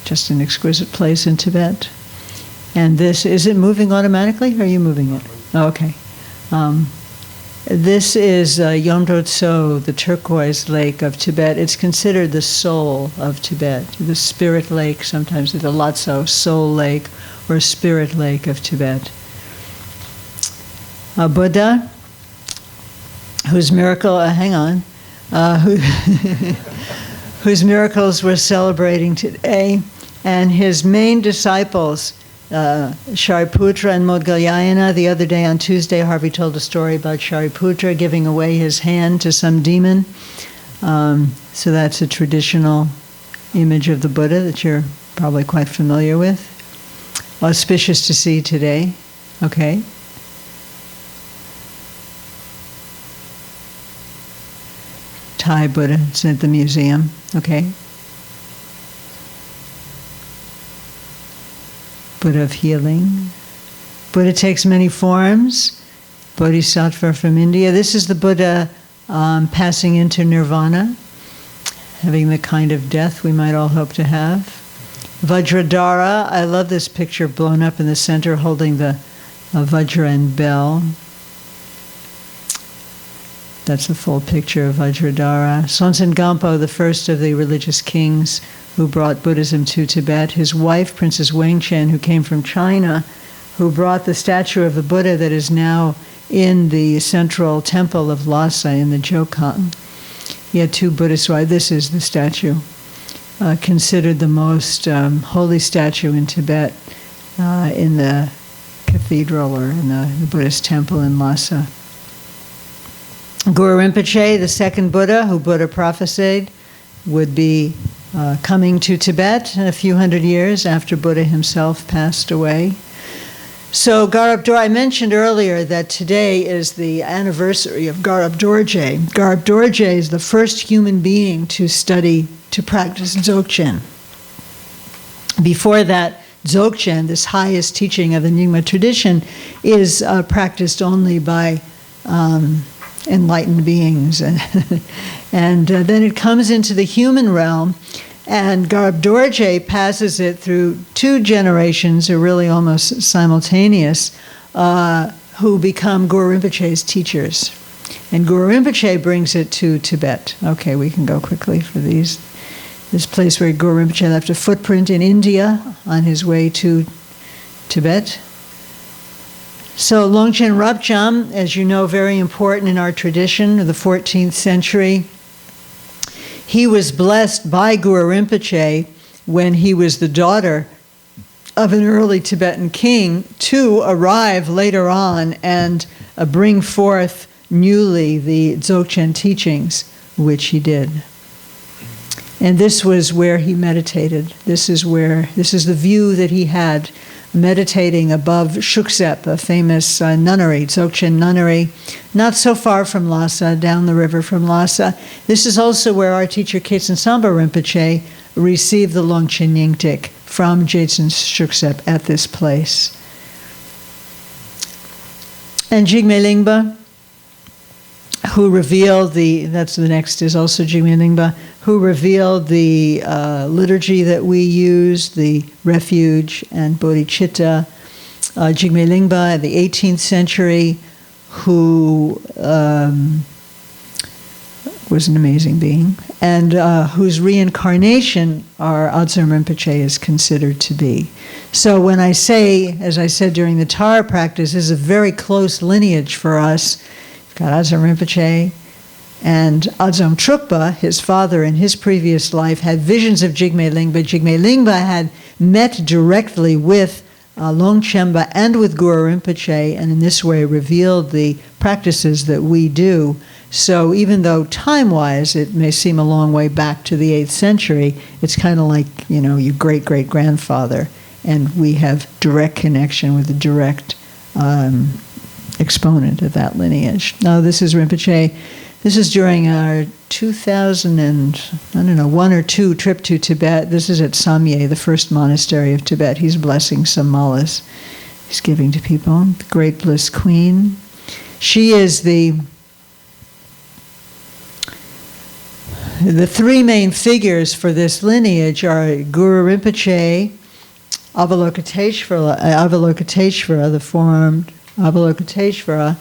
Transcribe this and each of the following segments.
Just an exquisite place in Tibet. And this, is it moving automatically, or are you moving it? Oh, okay. This is Yomdo Tso, the turquoise lake of Tibet. It's considered the soul of Tibet, the spirit lake, sometimes the Lotso, soul lake, or spirit lake of Tibet. A Buddha, whose miracle, whose miracles we're celebrating today, and his main disciples, Shariputra and Modgalyayana. The other day on Tuesday, Harvey told a story about Shariputra giving away his hand to some demon. So that's a traditional image of the Buddha that you're probably quite familiar with. Auspicious to see today. Okay. Thai Buddha, it's at the museum. Okay. Buddha of healing. Buddha takes many forms. Bodhisattva from India. This is the Buddha passing into nirvana, having the kind of death we might all hope to have. Vajradhara, I love this picture blown up in the center holding the Vajra and bell. That's a full picture of Vajradhara. Sonsen Gampo, the first of the religious kings who brought Buddhism to Tibet. His wife, Princess Wangchen, who came from China, who brought the statue of the Buddha that is now in the central temple of Lhasa in the Jokang. He had two Buddhist wives. This is the statue, considered the most holy statue in Tibet, in the cathedral or in the Buddhist temple in Lhasa. Guru Rinpoche, the second Buddha, who Buddha prophesied would be coming to Tibet a few hundred years after Buddha himself passed away. So Garab Dorje, I mentioned earlier that today is the anniversary of Garab Dorje. Garab Dorje is the first human being to practice Dzogchen. Before that, Dzogchen, this highest teaching of the Nyingma tradition, is practiced only by enlightened beings. And then it comes into the human realm, and Garab Dorje passes it through two generations, or really almost simultaneous, who become Guru Rinpoche's teachers. And Guru Rinpoche brings it to Tibet. Okay, we can go quickly for these. This place where Guru Rinpoche left a footprint in India on his way to Tibet. So Longchen Rabjam, as you know, very important in our tradition of the 14th century. He was blessed by Guru Rinpoche when he was the daughter of an early Tibetan king to arrive later on and bring forth newly the Dzogchen teachings, which he did. And this was where he meditated. This is the view that he had, meditating above Shuksep, a famous nunnery, Dzogchen nunnery, not so far from Lhasa, down the river from Lhasa. This is also where our teacher Khetsen Samba Rinpoche received the Longchen Nyingtik from Jetsun Shuksep at this place. And Jigme Lingpa, who revealed that's the next is also Jigme Lingpa, who revealed the liturgy that we use, the refuge and bodhicitta. Jigme Lingpa in the 18th century, who was an amazing being, and whose reincarnation our Adzom Rinpoche is considered to be. So when I say, as I said during the Tara practice, this is a very close lineage for us. We've got Adzom Rinpoche, and Adzom Trukpa, his father in his previous life, had visions of Jigme Lingpa. Jigme Lingpa had met directly with Longchenpa and with Guru Rinpoche, and in this way revealed the practices that we do. So even though time-wise it may seem a long way back to the 8th century, it's kind of like, your great-great-grandfather, and we have direct connection with the direct exponent of that lineage. Now this is Rinpoche. This is during our 2001 or 2 trip to Tibet. This is at Samye, the first monastery of Tibet. He's blessing some malas. He's giving to people. The Great Bliss Queen. She is the The three main figures for this lineage are Guru Rinpoche, Avalokiteshvara, the four-armed Avalokiteshvara,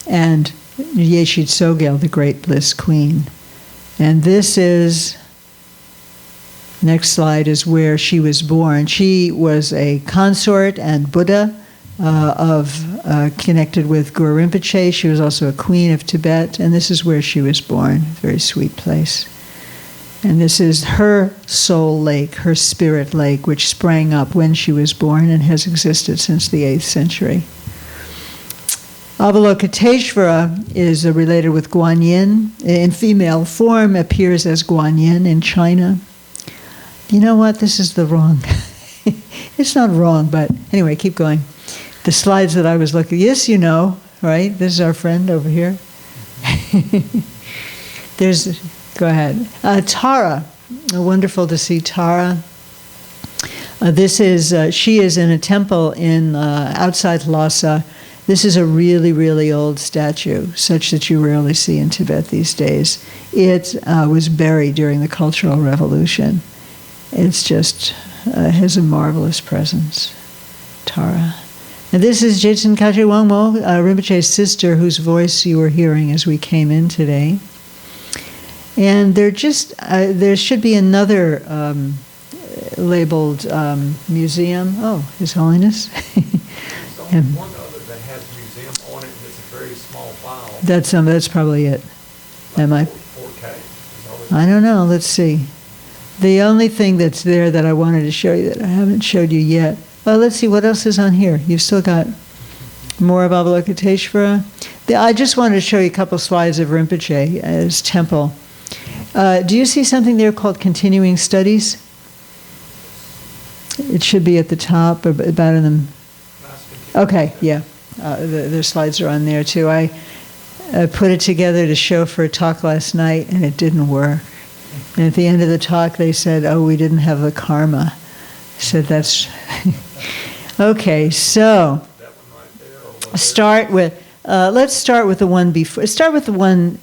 and Yeshid Tsogel, the Great Bliss Queen. And this is, next slide, is where she was born. She was a consort and Buddha connected with Guru Rinpoche. She was also a queen of Tibet, and this is where she was born, a very sweet place. And this is her soul lake, her spirit lake, which sprang up when she was born and has existed since the 8th century. Avalokiteshvara is related with Guanyin. In female form, appears as Guanyin in China. You know what? This is the wrong. It's not wrong, but anyway, keep going. The slides that I was looking, yes, you know, right? This is our friend over here. Go ahead. Tara, wonderful to see Tara. She is in a temple in outside Lhasa. This is a really, really old statue, such that you rarely see in Tibet these days. It was buried during the Cultural Revolution. It's just has a marvelous presence. Tara. And this is Jetsun Kache Wangmo, Rinpoche's sister, whose voice you were hearing as we came in today. And there should be another labeled museum. Oh, His Holiness. One other that has museum on it, and it's a very small file. That's probably it. Like Am I? 4K. I don't know. Let's see. The only thing that's there that I wanted to show you that I haven't showed you yet. Well, let's see what else is on here. You've still got more of Avalokiteshvara. I just wanted to show you a couple slides of Rinpoche as temple. Do you see something there called continuing studies? It should be at the top, or about in the. Okay, yeah. The slides are on there too. I put it together to show for a talk last night, and it didn't work. And at the end of the talk, they said, "Oh, we didn't have the karma." I said, "That's." Okay, so let's start with the one before. Start with the one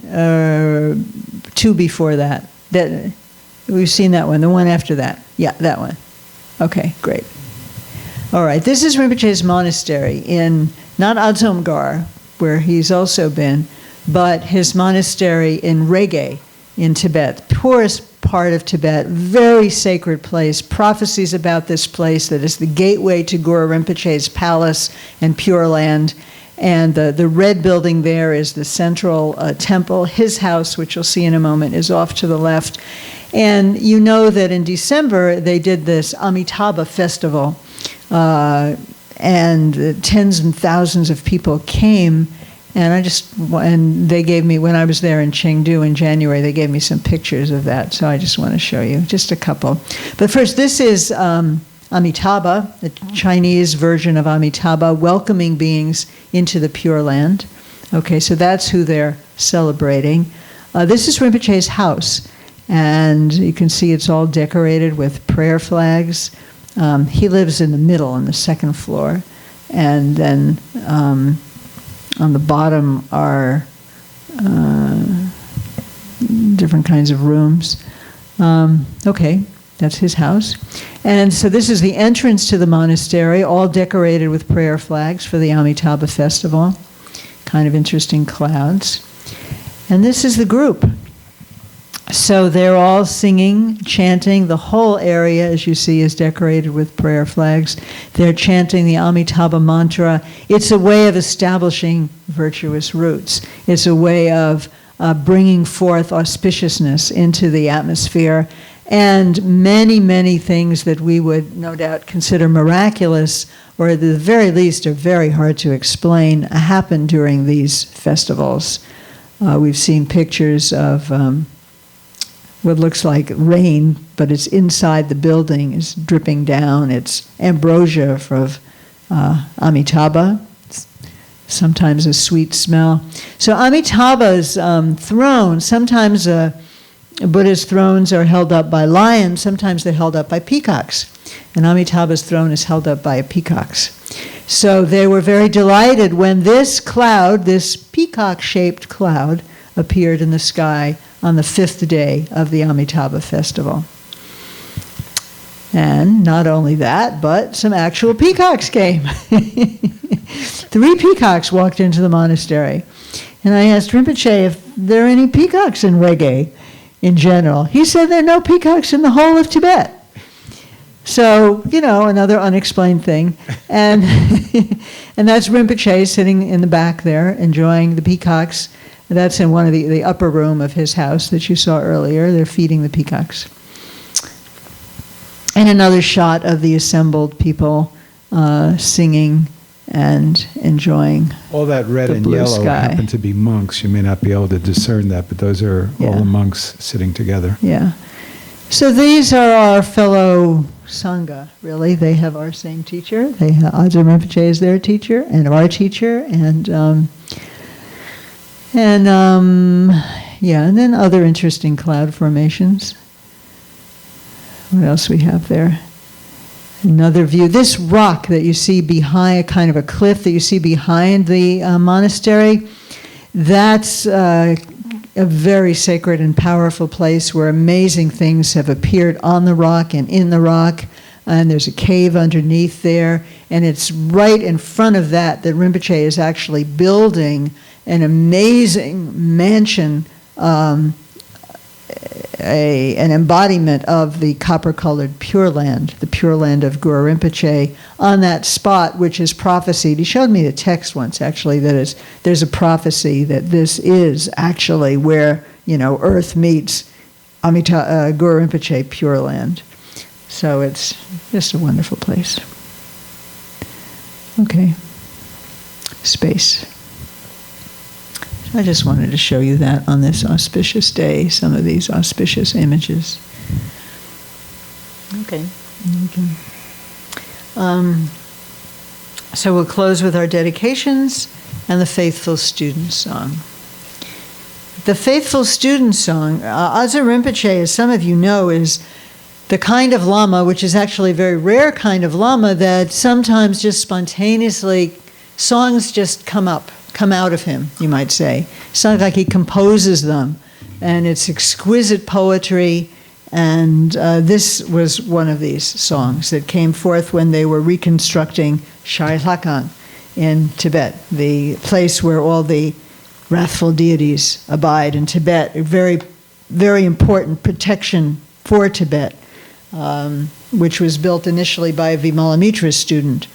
two before that. That we've seen that one. The one after that. Yeah, that one. Okay, great. All right, this is Rinpoche's monastery in not Adzomgar, where he's also been, but his monastery in Rege in Tibet, poorest part of Tibet, very sacred place. Prophecies about this place that is the gateway to Guru Rinpoche's palace and Pure Land. And the red building there is the central temple. His house, which you'll see in a moment, is off to the left. And you know that in December they did this Amitabha festival, and tens and thousands of people came. And they gave me, when I was there in Chengdu in January, they gave me some pictures of that. So I just want to show you just a couple. But first, this is Amitabha, the Chinese version of Amitabha, welcoming beings into the Pure Land. Okay, so that's who they're celebrating. This is Rinpoche's house. And you can see it's all decorated with prayer flags. He lives in the middle on the second floor. And then on the bottom are different kinds of rooms. Okay, that's his house. And so this is the entrance to the monastery, all decorated with prayer flags for the Amitabha festival. Kind of interesting clouds. And this is the group. So they're all singing, chanting. The whole area, as you see, is decorated with prayer flags. They're chanting the Amitabha mantra. It's a way of establishing virtuous roots. It's a way of bringing forth auspiciousness into the atmosphere. And many, many things that we would no doubt consider miraculous, or at the very least are very hard to explain, happen during these festivals. We've seen pictures of what looks like rain, but it's inside the building, it's dripping down. It's ambrosia from Amitabha, it's sometimes a sweet smell. So Amitabha's throne, sometimes Buddha's thrones are held up by lions, sometimes they're held up by peacocks. And Amitabha's throne is held up by peacocks. So they were very delighted when this cloud, this peacock-shaped cloud, appeared in the sky on the 5th day of the Amitabha festival. And not only that, but some actual peacocks came. 3 peacocks walked into the monastery. And I asked Rinpoche if there are any peacocks in Reggae in general. He said there are no peacocks in the whole of Tibet. So, another unexplained thing. And and that's Rinpoche sitting in the back there enjoying the peacocks. That's in one of the upper room of his house that you saw earlier. They're feeding the peacocks. And another shot of the assembled people singing and enjoying all that red the and blue yellow sky. happen to be monks. You may not be able to discern that, but those are all the monks sitting together. Yeah. So these are our fellow Sangha, really. They have our same teacher. They have Ajahn Rinpoche is their teacher, and our teacher, and then other interesting cloud formations. What else we have there? Another view. This rock that you see behind, kind of a cliff that you see behind the monastery, that's a very sacred and powerful place where amazing things have appeared on the rock and in the rock. And there's a cave underneath there. And it's right in front of that Rinpoche is actually building an amazing mansion, an embodiment of the copper-colored Pure Land, the Pure Land of Guru Rinpoche, on that spot, which is prophesied. He showed me the text once, actually, that there's a prophecy that this is actually where, Earth meets Guru Rinpoche Pure Land. So it's just a wonderful place. Okay. Space. I just wanted to show you that on this auspicious day, some of these auspicious images. Okay. So we'll close with our dedications and the Faithful Student Song. The Faithful Student Song, Ajahn Rinpoche, as some of you know, is the kind of Lama, which is actually a very rare kind of Lama, that sometimes just spontaneously, songs just come out of him, you might say. It's not like he composes them. And it's exquisite poetry. And this was one of these songs that came forth when they were reconstructing Shailakang in Tibet, the place where all the wrathful deities abide in Tibet, a very, very important protection for Tibet, which was built initially by a Vimalamitra student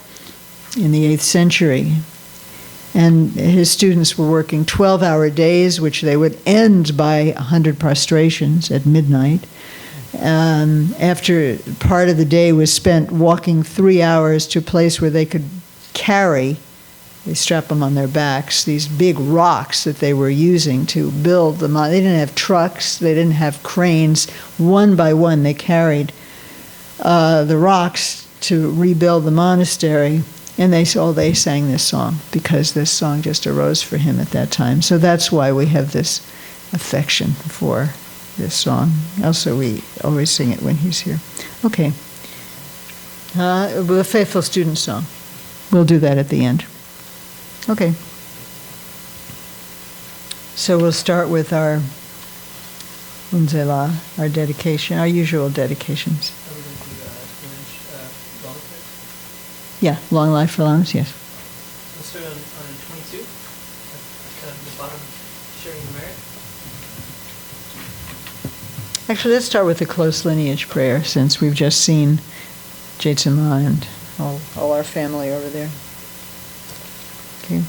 in the 8th century. And his students were working 12-hour days, which they would end by 100 prostrations at midnight. After part of the day was spent walking 3 hours to a place where they could carry, they strap them on their backs, these big rocks that they were using to build them. They didn't have trucks, they didn't have cranes. One by one they carried the rocks to rebuild the monastery. And they sang this song because this song just arose for him at that time. So that's why we have this affection for this song. Also, we always sing it when he's here. Okay. The Faithful Student Song. We'll do that at the end. Okay. So we'll start with our Unzela, our dedication, our usual dedications. Yeah, long life for Lamas, yes. Let's start on 22, kind of the bottom, sharing the merit. Actually, let's start with the close lineage prayer, since we've just seen Jetsama and all our family over there. Okay.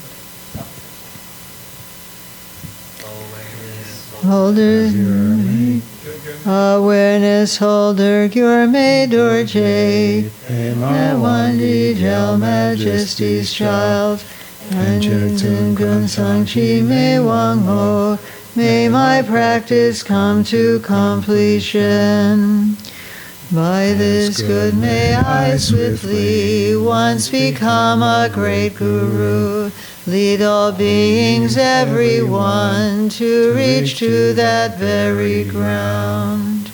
Holder, awareness holder, Gyurme Dorje, Nawandi Gel Majesty's Child, and Jitun Gun Sangchi Me Wang Ho, may my practice come to completion. By this good may I swiftly once become a great guru, lead all beings, everyone, to reach to that very ground.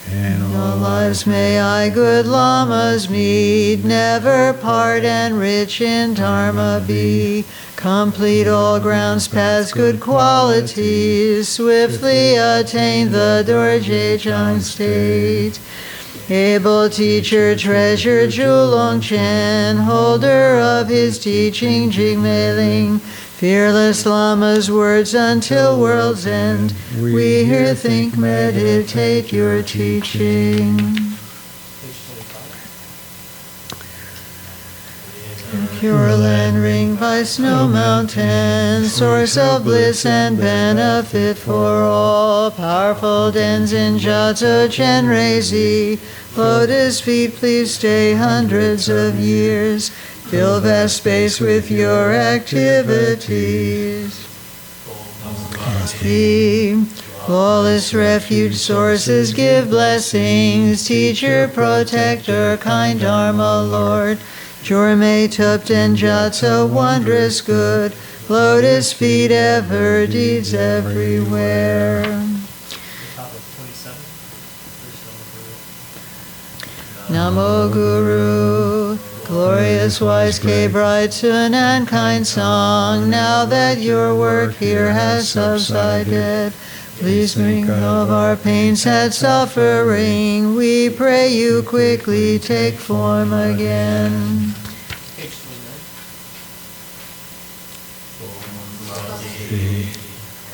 In all lives may I good lamas meet, never part and rich in dharma be, Complete all grounds past good qualities, swiftly attain the Dorje Chung state. Able teacher, treasure, Julong Chen, holder of his teaching, Jigmeling, fearless Lama's words until world's end. We here think, meditate your teaching. Pure land ringed by snow mountain, source of bliss and benefit for all. Powerful Denzin Jatso Chenrezi, lotus feet please stay hundreds of years. Fill vast space with your activities. Be flawless refuge sources give blessings. Teacher, protector, kind Dharma Lord. Jorme Tupten Jatso wondrous good. Lotus feet ever, deeds everywhere. Top of 27, verse Namo Guru, glorious wise K bride Sun and kind song. Now that your work here has subsided, please think of our pain, sad suffering. We pray you quickly take form again. Page 29.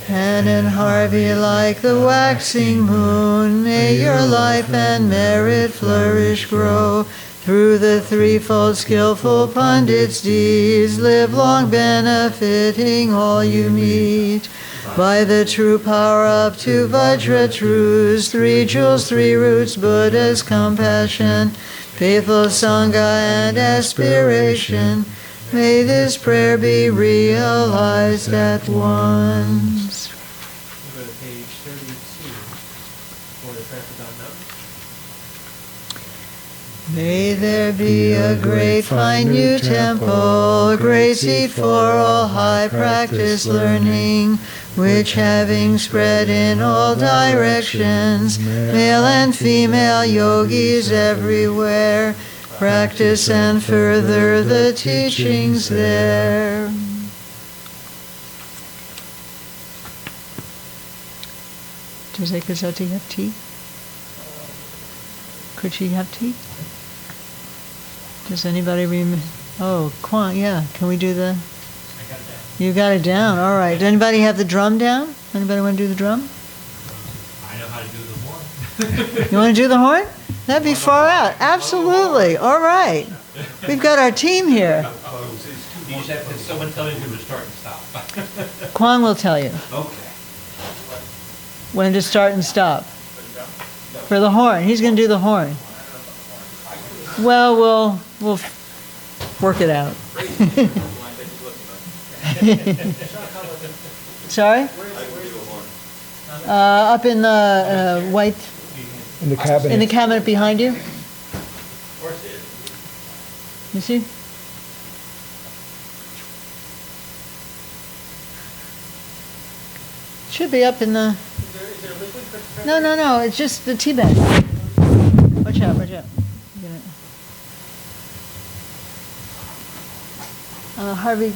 And in Harvey like the waxing moon, may your life and merit flourish grow. Through the threefold skillful pundits' deeds, live long benefiting all you meet. By the true power up to Vajra truths, 3 jewels, 3 roots, Buddha's compassion, faithful Sangha and aspiration, may this prayer be realized at once. We go to page 32 for the prayer for Dawn Mountain. May there be a great fine new temple, a great seat for all high practice learning, which having spread in all directions, male and female yogis everywhere, practice and further the teachings there. Does Ekazati have tea? Could she have tea? Does anybody remember? Oh, Quan, yeah. Can we do the... I got that. You got it down. All right. Does anybody have the drum down? Anybody want to do the drum? I know how to do the horn. You want to do the horn? That'd be far out. Absolutely. All right. We've got our team here. You just have to, someone tell me when to start and stop. Kwang will tell you Okay. when to start and stop. For the horn. He's going to do the horn. Well, we'll work it out. Sorry? Up in the white... In the cabinet. In the cabinet behind you? You see? Should be up in the... No, it's just the tea bag. Watch out. Get it. Harvey...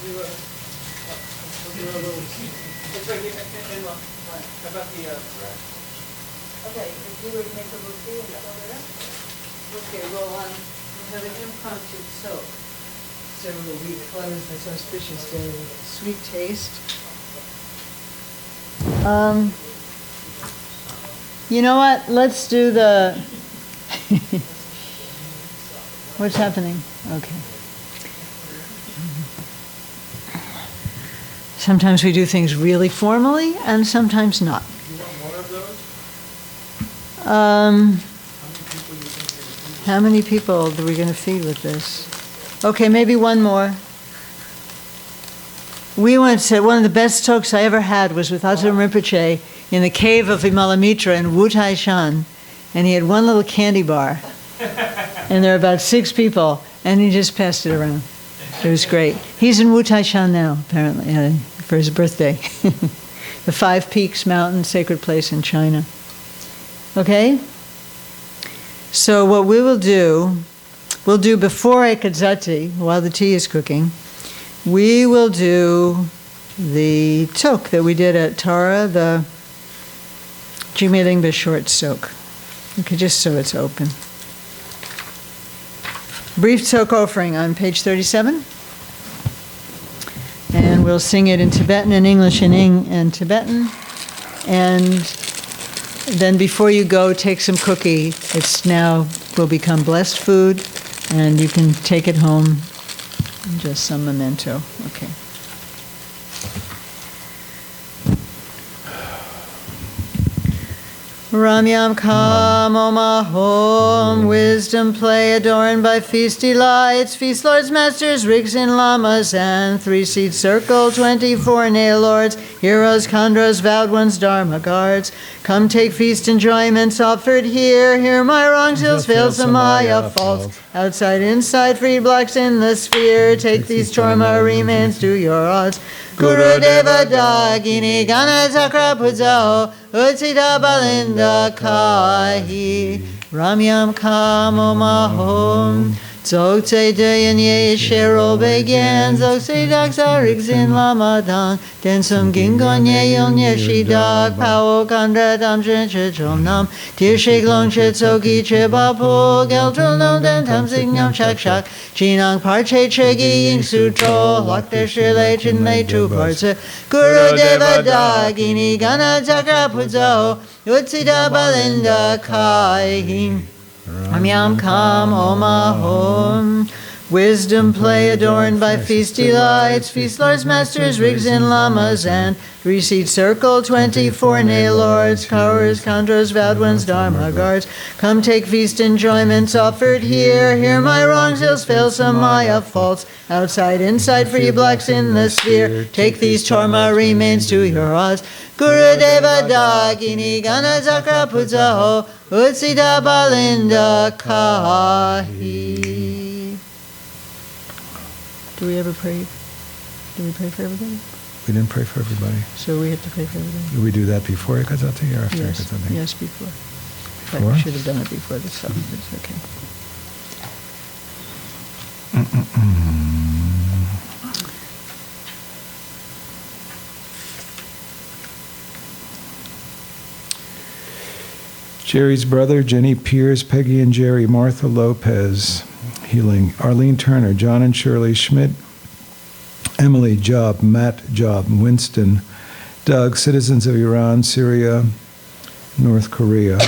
do a little, it's right here, and look, how about the, Okay, if you would make a bouquet and hold it up. Okay, well, we'll have an impromptu soak. So we close this auspicious day with sweet taste. You know what? Let's do the... What's happening? Okay. Sometimes we do things really formally, and sometimes not. You want more of those? How many people are we going to feed with this? Okay, maybe one more. We went to, one of the best talks I ever had was with Atum Rinpoche in the cave of Vimalamitra in Wutai Shan, and he had one little candy bar, and there were about 6 people, and he just passed it around. It was great. He's in Wutai Shan now, apparently, for his birthday. The 5 Peaks Mountain, sacred place in China. Okay? So what we will do, we'll do before Ekadzati, while the tea is cooking, we will do the tok that we did at Tara, the Jigme Lingpa short soak. Okay, just so it's open. Brief tok offering on page 37. And we'll sing it in Tibetan and English and Tibetan. And then before you go, take some cookie. It's now will become blessed food, and you can take it home. Just some memento. Okay. Ramyam Kamo Mahom, wisdom play adorned by feast delights, feast lords, masters, rigs and lamas, and 3-seat circle, 24 nail lords, heroes, khandras, vowed ones, dharma guards. Come take feast enjoyments offered here, hear my wrongs, ills, fails, samaya faults. Outside, inside, free blocks in the sphere, take these torma remains, do your odds. Guru Deva Dagini Gana Zakra Pudzao Utsita Balinda Kahi Ramyam Kamo Mahom Dzogtse Dayan Ye Shero Began Dzogtse Daksa Rigzin Lamadang Densum Gingon Ye Yon Ye Shidak Pao Kandra Damjin Chichom Nam Tir Shik Long Chitsoki Chibapo Geltril Nom Den Tam Signam Shak Shak Chinang Parche Chegi Ying Sutro Lok De Shile Chinmei Tu Parse Guru Deva Dagini Gana Zakra Pudzo Utsida Balinda Kai Ramyam Kamo Mahom, wisdom play adorned by feast delights, feast lords, masters, rigs and lamas, and 3-seat circle, 24 nail lords, cowers, khandras, vowed ones, dharma guards. Come take feast enjoyments offered here, hear my wrongs, ills, fails, samaya faults. Outside, inside, free blocks in the sphere, take these torma remains to your odds. Guru Deva Dagini Gana Zakra Puzaho Utsida Balinda Kahi. Do we ever pray? Do we pray for everybody? We didn't pray for everybody. So we have to pray for everybody? Do we do that before Ekadzati or after Yes, Ekadzati? yes, before. In fact, Before? we should have done it before this stuff. It's okay. Jerry's brother, Jenny Pierce, Peggy and Jerry, Martha Lopez, healing. Arlene Turner, John and Shirley Schmidt, Emily Job, Matt Job, Winston, Doug, citizens of Iran, Syria, North Korea.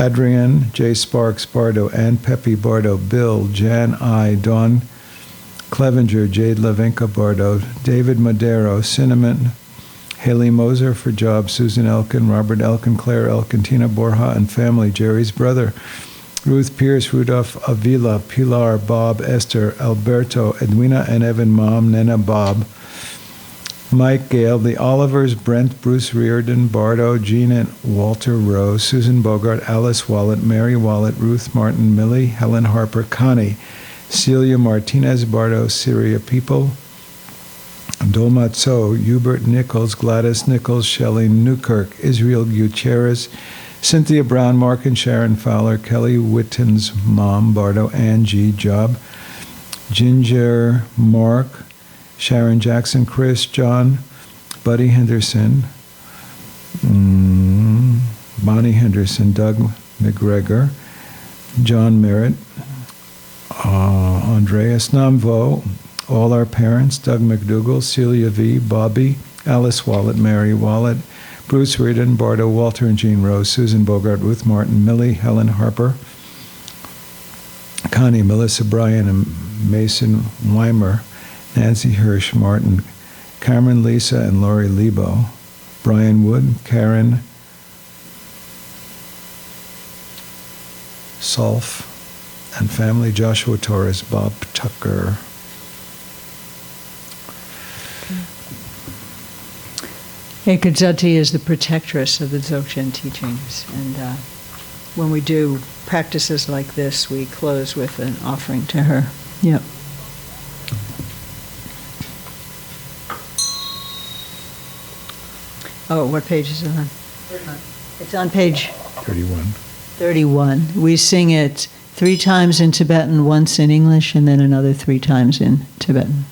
Adrian, J. Sparks, Bardo, Ann Pepe, Bardo, Bill, Jan I, Dawn Clevenger, Jade Levinka, Bardo, David Madero, Cinnamon, Haley Moser for job, Susan Elkin, Robert Elkin, Claire Elkin, Tina Borja and family, Jerry's brother, Ruth Pierce, Rudolph Avila, Pilar, Bob, Esther, Alberto, Edwina and Evan, Mom, Nena, Bob, Mike Gale, the Olivers, Brent, Bruce Reardon, Bardo, Jean and Walter Rose, Susan Bogart, Alice Wallet, Mary Wallet, Ruth Martin, Millie, Helen Harper, Connie, Celia Martinez, Bardo, Syria People, Dolma Tso, Hubert Nichols, Gladys Nichols, Shelley Newkirk, Israel Gutierrez, Cynthia Brown, Mark and Sharon Fowler, Kelly Witten's mom, Bardo, Angie Job, Ginger, Mark, Sharon Jackson, Chris, John, Buddy Henderson, Bonnie Henderson, Doug McGregor, John Merritt, Andreas Namvo, all our parents, Doug McDougall, Celia V., Bobby, Alice Wallet, Mary Wallet, Bruce Reardon, Bardo, Walter and Jean Rose, Susan Bogart, Ruth Martin, Millie, Helen Harper, Connie, Melissa Bryan, and Mason Weimer, Nancy Hirsch, Martin, Cameron, Lisa, and Lori Lebo, Brian Wood, Karen Solf, and family, Joshua Torres, Bob Tucker. Ekadzati is the protectress of the Dzogchen teachings, and when we do practices like this, we close with an offering to her. Yep. Oh, what page is it on? 39. It's on page 31. 31. We sing it 3 times in Tibetan, once in English, and then another 3 times in Tibetan.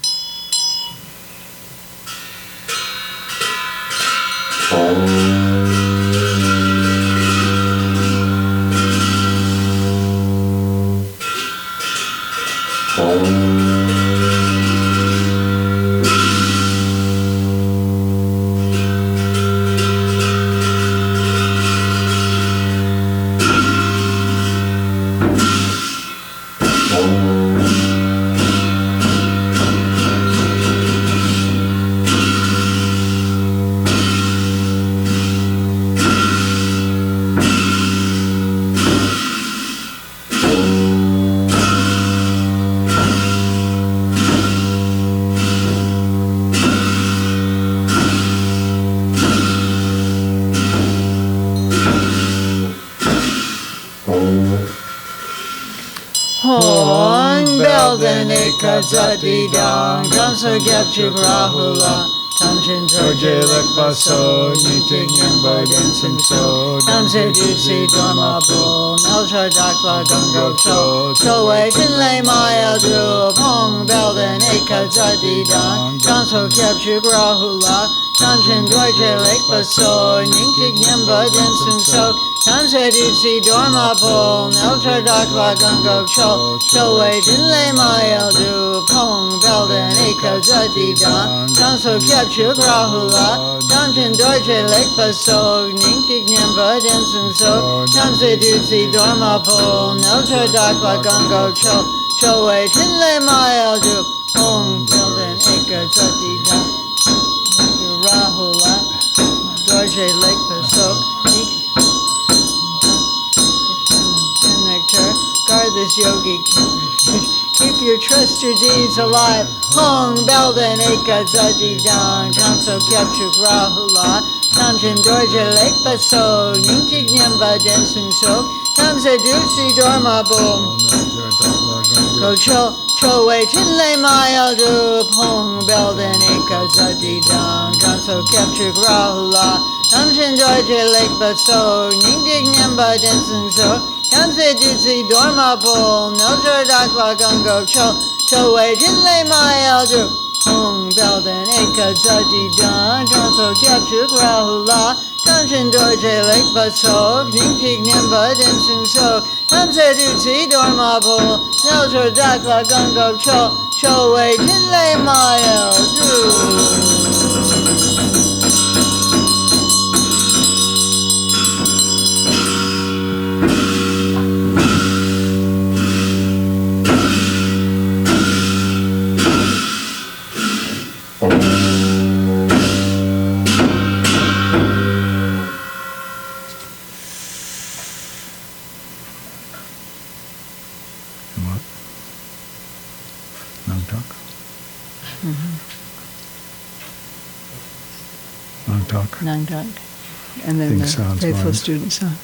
Ekadzati dang, Gansa Gyapchuk Rahula, Tamshin Torje Lekbaso, Niting Yambo Densim So, Tamse Dusi Dormapo, Nelchar Dakla Gungo Cho, Chowe Tinle Maya Dru, Pong Belden Ekadzati dang, Gansa Gyapchuk Rahula, Tamshin Torje Lekbaso, Niting Yambo Densim So, Tamse Dusi Dormapo, Nelchar Dakla Gungo Cho, Chowe Tinle Maya Dru, Pong Belden Ekadzati dang, Gansa Gyapchuk Rahula, Tamshin Dorje Lekbaso, Niting Yambo Densim So, Tamse Dusi Dormapo, Nelchar Dakla Gungo Cho, Chowe Tinle Maya Dru, Pong Belden Ekadzati dang, Rahula, Dorje Lekbaso, guard this yogi. Keep your trust, your deeds alive. Hong Belden Ekadzati dang, Kanso Kyapchuk Rahula, Tamshin Dorje Lekbaso, Ningtik Nyamba Densung So, Tamse Dusi Dormabo, Kocho, Chowe Tinle Maya Du, Hong Belden Ekadzati dang, Kanso Kyapchuk Rahula, Tamshin Dorje Lekbaso, Ningtik Nyamba Densung So, Kamse Dutsi Dormapo, Nelchar Dakla Gungo Cho, Chowe Jinle Maya Du, Hong Belden Ekadzati dang, Kanso Kyapchuk Rahula, Tamshin Dorje Lekbaso, Ningtik Nyamba Densung So, Kamse Dutsi Dormapo, Nelchar Dakla Gungo Cho, Chowe Jinle Maya Du. Nang Talk. And then the faithful wise. student song.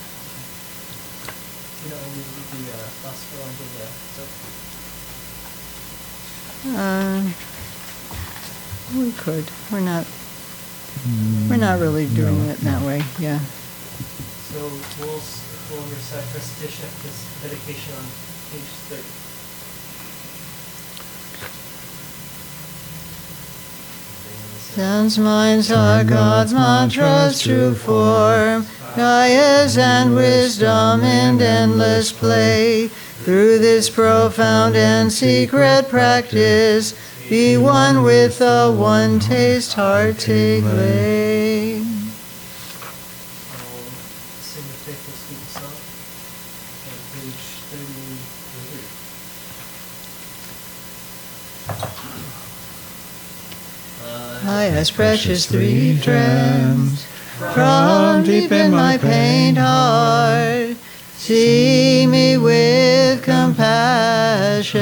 You know, we do the gospel and We could. We're not really doing it that way. Yeah. so we'll recite recitation of this dedication on page 30. Sense minds are God's mantras, true form, Gaya's and wisdom in endless play. Through this profound and secret practice, be one with the one taste heart take lay. Sing the faithful student song on page 33. I, as precious three gems from deep in my pained heart, see me with compassion.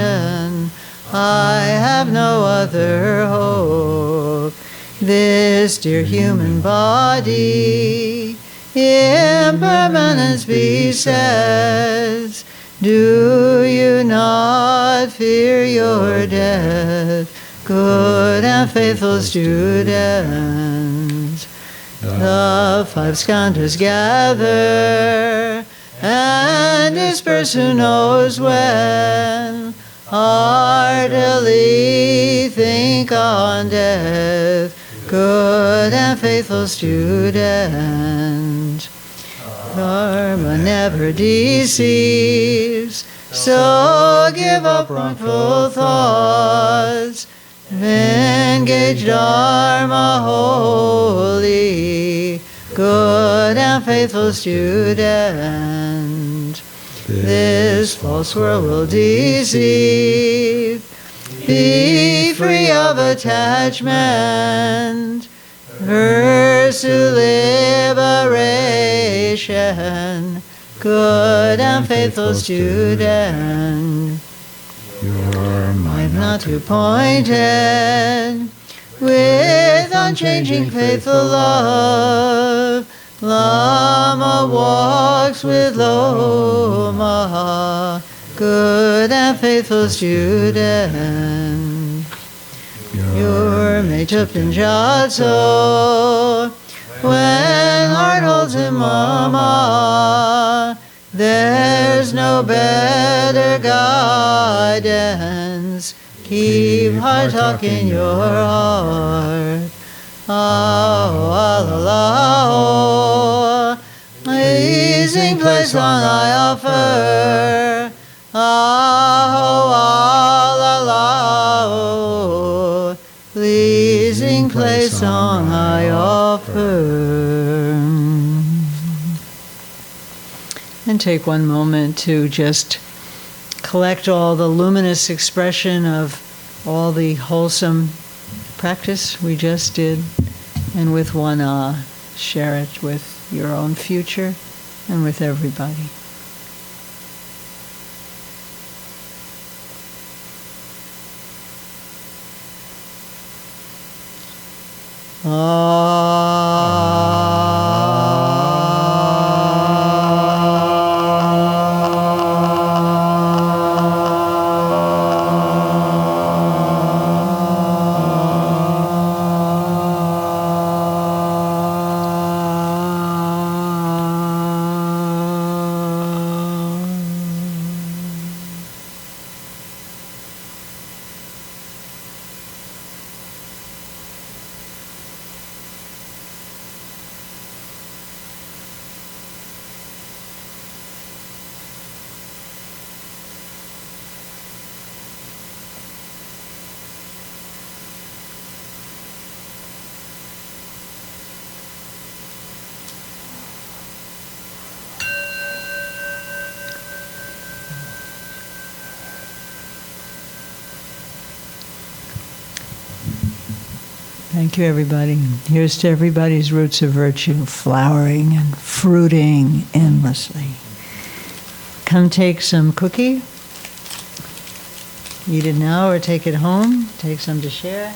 I have no other hope. This dear human body, impermanence besets. Do you not fear your death, good and faithful students? The five skandhas gather and disperse who knows when. Heartily think on death, good and faithful student. Karma never deceives, so give up wrongful thoughts. Engage Dharma wholly, good and faithful student. This false world will deceive. Be free of attachment. Pursue liberation. Good and faithful student. Your mind not too pointed. With unchanging faithful love. Lama walks with Loma, good and faithful student. Your mate up in Jatso, when heart holds him Mama, there's no better guidance. Keep heart talk in your heart. Oh, pleasing place song I offer. Oh, pleasing place song I offer. And take one moment to just collect all the luminous expression of all the wholesome practice we just did, and with one share it with your own future and with everybody. Thank you, everybody. Here's to everybody's roots of virtue, flowering and fruiting endlessly. Come take some cookie. Eat it now or take it home. Take some to share.